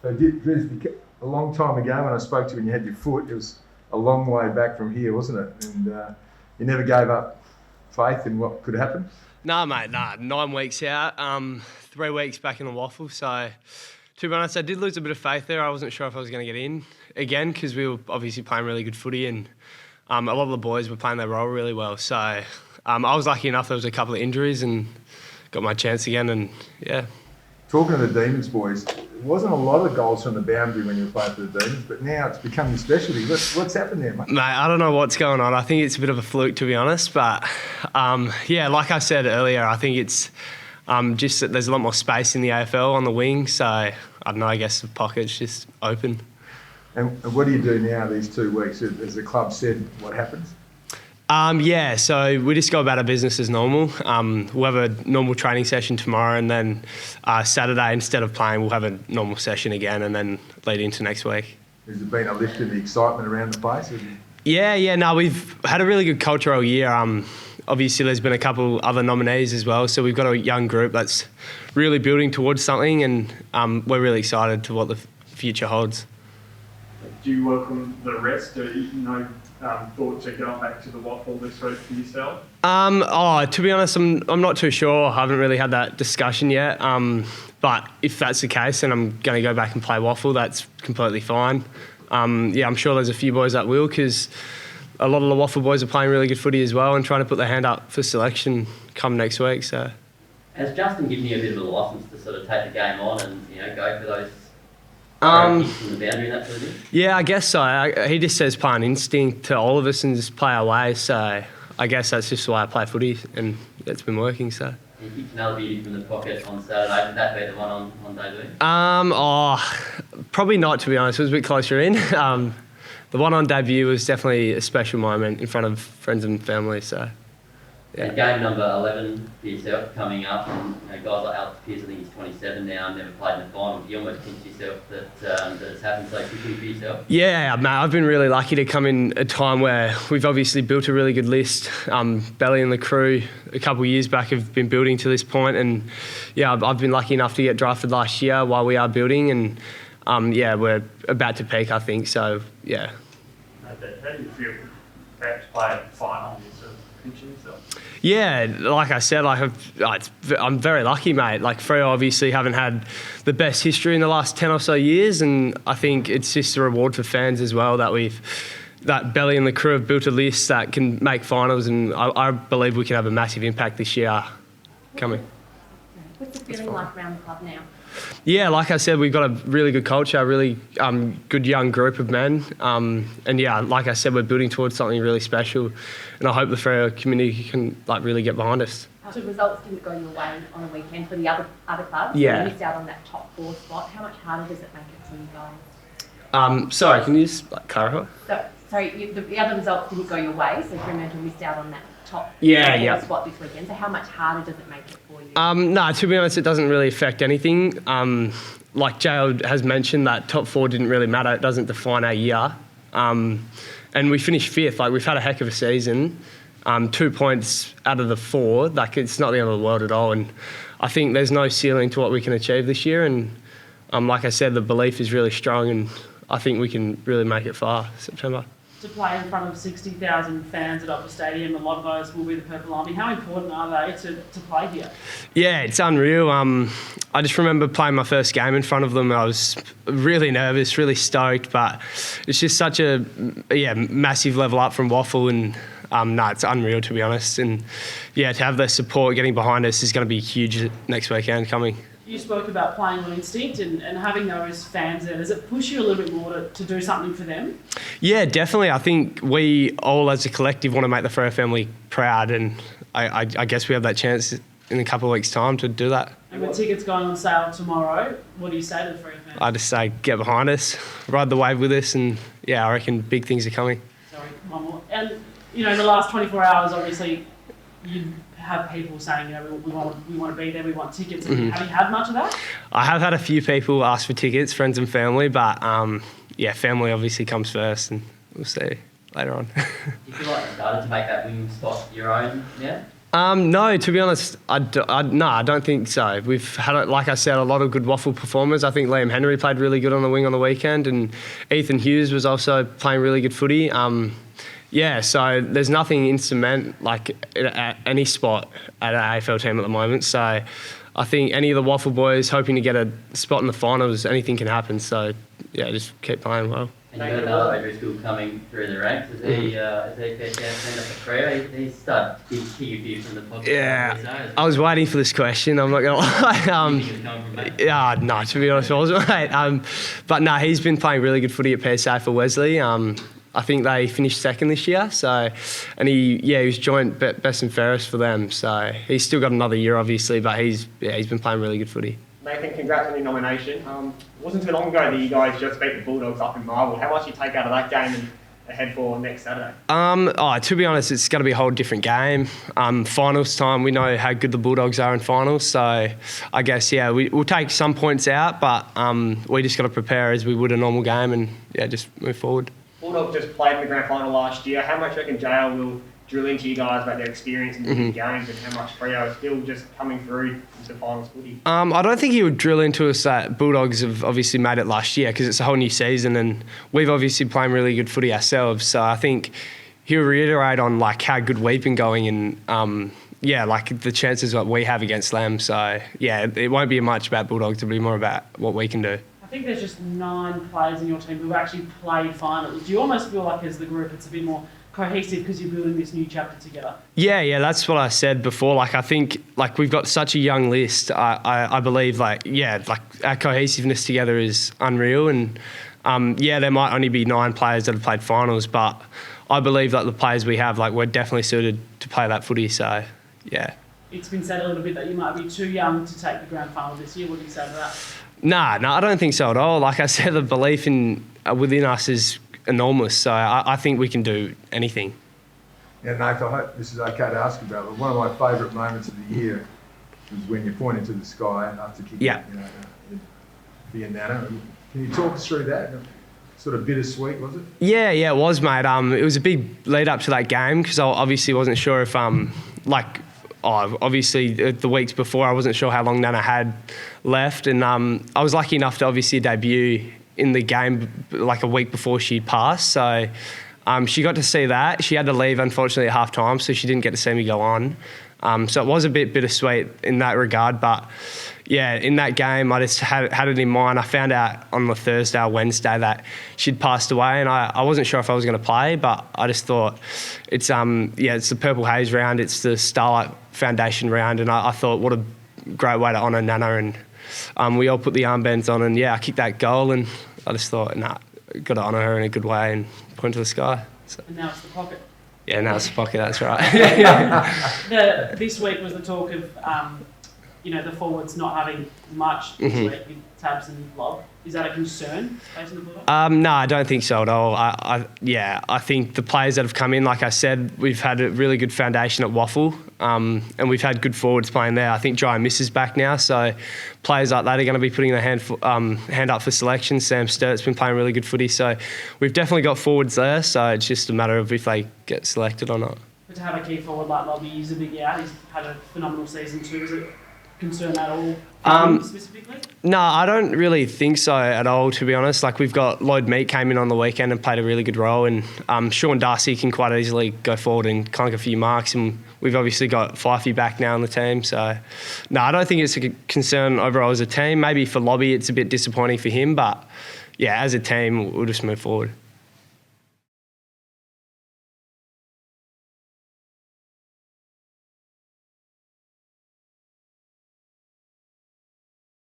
So Drizzy, a long time ago when I spoke to you and you had your foot, it was a long way back from here, wasn't it? And you never gave up faith in what could happen? No, mate, 9 weeks out, 3 weeks back in the Waffle. So, to be honest, I did lose a bit of faith there. I wasn't sure if I was going to get in again because we were obviously playing really good footy and a lot of the boys were playing their role really well. So, I was lucky enough there was a couple of injuries and got my chance again and, yeah. Talking to the Demons boys, there wasn't a lot of goals from the boundary when you were playing for the Demons, but now it's become your specialty. What's happened there, mate? Mate, I don't know what's going on. I think it's a bit of a fluke, to be honest. But, yeah, like I said earlier, I think it's just that there's a lot more space in the AFL on the wing. So, I don't know, I guess the pocket's just open. And what do you do now these 2 weeks? Has the club said what happens? Yeah, so we just go about our business as normal. We'll have a normal training session tomorrow and then Saturday, instead of playing, we'll have a normal session again and then lead into next week. Has there been a lift in the excitement around the place? Yeah, no, we've had a really good culture all year. Obviously, there's been a couple other nominees as well, so we've got a young group that's really building towards something and we're really excited to what the future holds. Do you welcome the rest? Thought to going back to the Waffle this week for yourself? To be honest, I'm not too sure. I haven't really had that discussion yet. But if that's the case, then I'm going to go back and play Waffle. That's completely fine. I'm sure there's a few boys that will because a lot of the Waffle boys are playing really good footy as well and trying to put their hand up for selection come next week. So, has Justin given you a bit of a licence to sort of take the game on and go for those? From the boundary and that sort of thing? Yeah, I guess so. He just says play an instinct to all of us and just play our way. So I guess that's just the way I play footy and it's been working. So. You kicked another beauty from the pocket on Saturday. Did that beat the one on debut? Probably not, to be honest. It was a bit closer in. The one on debut was definitely a special moment in front of friends and family. So. Yeah. And game number 11 for yourself coming up, and guys like Alex Pearce, I think he's 27 now, never played in the final. Do you almost pinch yourself that it's happened so quickly for yourself? Yeah, mate, I've been really lucky to come in a time where we've obviously built a really good list. Belly and the crew a couple of years back have been building to this point, and yeah, I've been lucky enough to get drafted last year while we are building, and we're about to peak, I think. So yeah. How do you feel about to play a final? Yeah, like I said, I'm very lucky, mate. Like Freo obviously haven't had the best history in the last 10 or so years, and I think it's just a reward for fans as well that Belly and the crew have built a list that can make finals, and I believe we can have a massive impact this year coming. What's the feeling like around the club now? Yeah, like I said, we've got a really good culture, a really good young group of men. And yeah, like I said, we're building towards something really special. And I hope the Freo community can really get behind us. The results didn't go your way on the weekend for the other clubs. Yeah. You missed out on that top 4 spot. How much harder does it make it for you guys? Sorry, can you just clarify? The other results didn't go your way, so Fremantle missed out on that top spot this weekend. So how much harder does it make it for you? No, to be honest, it doesn't really affect anything. Like Jael has mentioned, that top 4 didn't really matter. It doesn't define our year. And we finished 5th. Like, we've had a heck of a season. 2 points out of the 4, it's not the end of the world at all. And I think there's no ceiling to what we can achieve this year. And like I said, the belief is really strong, and I think we can really make it far September. To play in front of 60,000 fans at Opera Stadium, a lot of those will be the Purple Army. How important are they to play here? Yeah, it's unreal. I just remember playing my first game in front of them. I was really nervous, really stoked, but it's just such a massive level up from Waffle, and it's unreal, to be honest. And yeah, to have their support getting behind us is going to be huge next weekend coming. You spoke about playing on instinct and having those fans there. Does it push you a little bit more to do something for them? Yeah, definitely. I think we all as a collective want to make the Freo family proud, and I guess we have that chance in a couple of weeks' time to do that. And with tickets going on sale tomorrow, what do you say to the Freo fans? I just say get behind us, ride the wave with us, and yeah, I reckon big things are coming. Sorry, one more. And in the last 24 hours, obviously, you have people saying, we want to be there, we want tickets. Mm-hmm. Have you had much of that? I have had a few people ask for tickets, friends and family, but family obviously comes first, and we'll see later on. Do you feel like you started to make that wing spot your own now? No, to be honest, I don't think so. We've had, like I said, a lot of good Waffle performers. I think Liam Henry played really good on the wing on the weekend, and Ethan Hughes was also playing really good footy. So there's nothing in cement like at any spot at an AFL team at the moment. So I think any of the Waffle boys hoping to get a spot in the finals, anything can happen. So yeah, just keep playing well. And you've got another O'Driscoll coming through the ranks. Is he first out stand up for Freo? He's started to kick a few from the pocket. Yeah, I was waiting for this question. I'm not going to lie. No, to be honest, I wasn't, mate. But no, he's been playing really good footy at PSA for Wesley. I think they finished second this year. And he was joint best and fairest for them. So he's still got another year, obviously, but he's been playing really good footy. Nathan, congrats on your nomination. It wasn't too long ago that you guys just beat the Bulldogs up in Marvel. How much do you take out of that game and ahead for next Saturday? To be honest, it's going to be a whole different game. Finals time, we know how good the Bulldogs are in finals, so I guess, we'll take some points out, but we just got to prepare as we would a normal game and, just move forward. Bulldogs just played in the grand final last year. How much do you reckon JL will drill into you guys about their experience in the big games and how much Freo is still just coming through into finals footy? I don't think he would drill into us that Bulldogs have obviously made it last year because it's a whole new season and we've obviously playing really good footy ourselves. So I think he'll reiterate on like how good we've been going and like the chances that we have against them. So it won't be much about Bulldogs. It'll be more about what we can do. I think there's just 9 players in your team who actually played finals. Do you almost feel like as the group it's a bit more cohesive because you're building this new chapter together? Yeah, that's what I said before. Like I think like we've got such a young list. I believe like our cohesiveness together is unreal. And there might only be 9 players that have played finals, but I believe that the players we have, like we're definitely suited to play that footy. So yeah. It's been said a little bit that you might be too young to take the grand final this year. What do you say to that? No, I don't think so at all. Like I said, the belief within us is enormous, so I think we can do anything. Yeah, Nathan, I hope this is okay to ask you about, but one of my favourite moments of the year was when you point into the sky after kicking the nana. Can you talk us through that? Sort of bittersweet, was it? Yeah, it was, mate. It was a big lead up to that game because I obviously wasn't sure if obviously the weeks before I wasn't sure how long Nana had left, and I was lucky enough to obviously debut in the game like a week before she passed, so she got to see that. She had to leave unfortunately at half time, so she didn't get to see me go on. So it was a bit bittersweet in that regard, but in that game I just had it in mind. I found out on the Thursday or Wednesday that she'd passed away, and I wasn't sure if I was going to play, but I just thought it's the Purple Haze round, it's the Starlight Foundation round, and I thought what a great way to honour Nana, and we all put the armbands on, and I kicked that goal, and I just thought, got to honour her in a good way and point to the sky. So. And now it's the pocket. Yeah, now it's the pocket, that's right. This week was the talk of, the forwards not having much this week with Tabs and Lob. Is that a concern facing the Bulldogs? No, I don't think so at all. I think the players that have come in, like I said, we've had a really good foundation at Waffle, and we've had good forwards playing there. I think Dry Miss is back now, so players like that are going to be putting their hand up for selection. Sam Sturt's been playing really good footy, so we've definitely got forwards there, so it's just a matter of if they get selected or not. But to have a key forward like Lobby, he's a big out. He's had a phenomenal season too. Is it concern at all specifically? No, I don't really think so at all, to be honest. Like we've got Lloyd Meek came in on the weekend and played a really good role, and Sean Darcy can quite easily go forward and clunk a few marks, and we've obviously got Fifey back now in the team, so no, I don't think it's a concern overall as a team. Maybe for Lobby it's a bit disappointing for him, but as a team we'll just move forward.